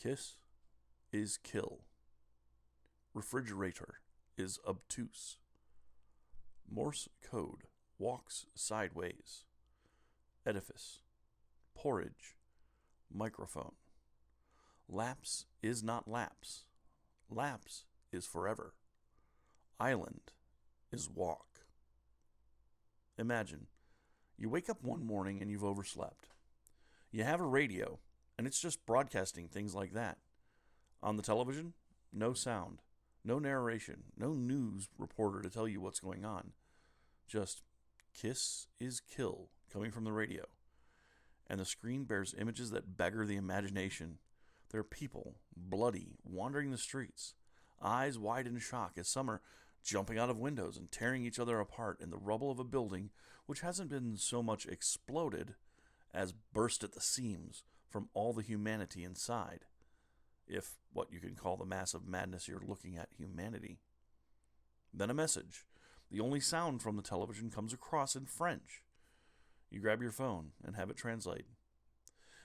Kiss is kill. Refrigerator is obtuse. Morse code walks sideways. Edifice. Porridge. Microphone. Lapse is not lapse. Lapse is forever. Island is walk. Imagine, you wake up one morning and you've overslept. You have a radio, and it's just broadcasting things like that. On the television, no sound, no narration, no news reporter to tell you what's going on. Just kiss is kill coming from the radio. And the screen bears images that beggar the imagination. There are people, bloody, wandering the streets, eyes wide in shock as some are jumping out of windows and tearing each other apart in the rubble of a building which hasn't been so much exploded as burst at the seams from all the humanity inside, if what you can call the massive madness you're looking at humanity. Then a message. The only sound from the television comes across in French. You grab your phone and have it translate.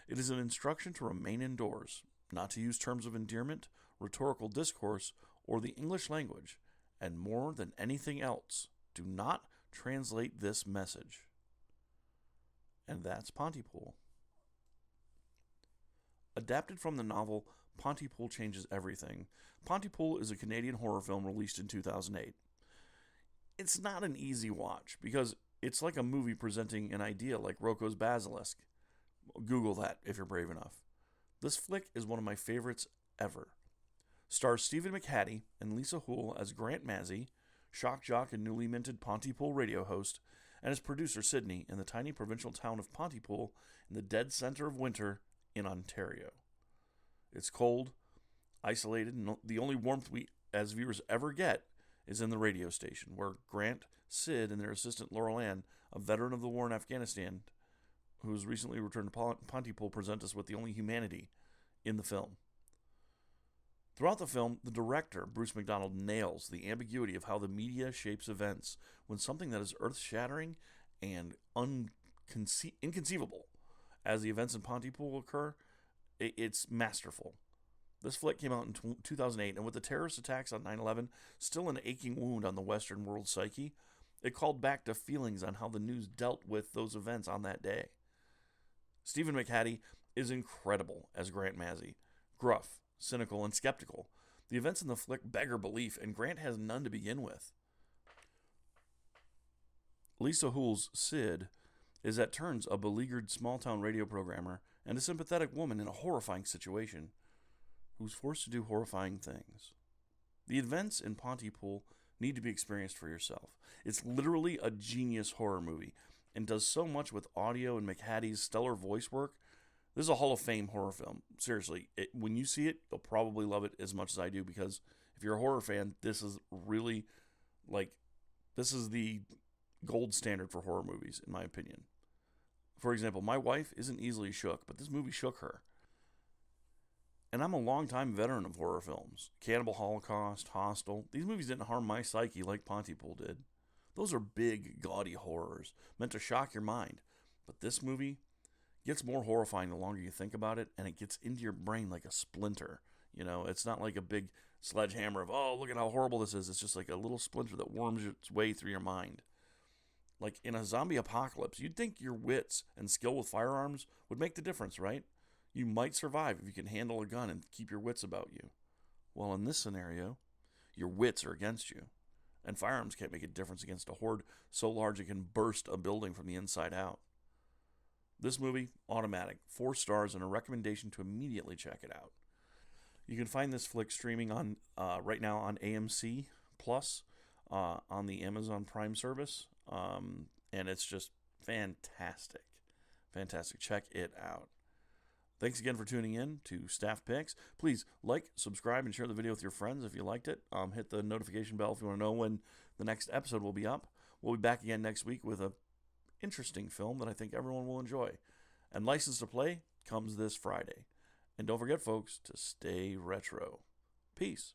It is an instruction to remain indoors, not to use terms of endearment, rhetorical discourse, or the English language, and more than anything else, do not translate this message. And that's Pontypool. Adapted from the novel Pontypool Changes Everything, Pontypool is a Canadian horror film released in 2008. It's not an easy watch because it's like a movie presenting an idea like Rocco's Basilisk. Google that if you're brave enough. This flick is one of my favorites ever. Stars Stephen McHattie and Lisa Houle as Grant Mazzy, shock jock and newly minted Pontypool radio host, and as producer Sydney in the tiny provincial town of Pontypool in the dead center of winter in Ontario. It's cold, isolated, and the only warmth we as viewers ever get is in the radio station, where Grant, Sid, and their assistant Laurel Ann, a veteran of the war in Afghanistan, who's recently returned to Pontypool, present us with the only humanity in the film. Throughout the film, the director, Bruce McDonald, nails the ambiguity of how the media shapes events when something that is earth-shattering and inconceivable as the events in Pontypool occur, it's masterful. This flick came out in 2008, and with the terrorist attacks on 9/11 still an aching wound on the Western world psyche, it called back to feelings on how the news dealt with those events on that day. Stephen McHattie is incredible as Grant Mazzy, gruff, cynical, and skeptical. The events in the flick beggar belief, and Grant has none to begin with. Lisa Houle's Sid is at turns a beleaguered small-town radio programmer and a sympathetic woman in a horrifying situation who's forced to do horrifying things. The events in Pontypool need to be experienced for yourself. It's literally a genius horror movie and does so much with audio and McHattie's stellar voice work. This is a Hall of Fame horror film. Seriously, when you see it, you'll probably love it as much as I do, because if you're a horror fan, this is really, this is the gold standard for horror movies, in my opinion. For example, my wife isn't easily shook, but this movie shook her. And I'm a longtime veteran of horror films. Cannibal Holocaust, Hostel. These movies didn't harm my psyche like Pontypool did. Those are big, gaudy horrors, meant to shock your mind. But this movie gets more horrifying the longer you think about it, and it gets into your brain like a splinter. You know, it's not like a big sledgehammer of, oh, look at how horrible this is. It's just like a little splinter that worms its way through your mind. Like in a zombie apocalypse, you'd think your wits and skill with firearms would make the difference, right? You might survive if you can handle a gun and keep your wits about you. Well, in this scenario, your wits are against you, and firearms can't make a difference against a horde so large it can burst a building from the inside out. This movie, automatic, 4 stars, and a recommendation to immediately check it out. You can find this flick streaming on right now on AMC Plus on the Amazon Prime service, and it's just fantastic. Fantastic. Check it out. Thanks again for tuning in to Staff Picks. Please like, subscribe, and share the video with your friends if you liked it. Hit the notification bell if you want to know when the next episode will be up. We'll be back again next week with a interesting film that I think everyone will enjoy. And License to Play comes this Friday. And don't forget, folks, to stay retro. Peace.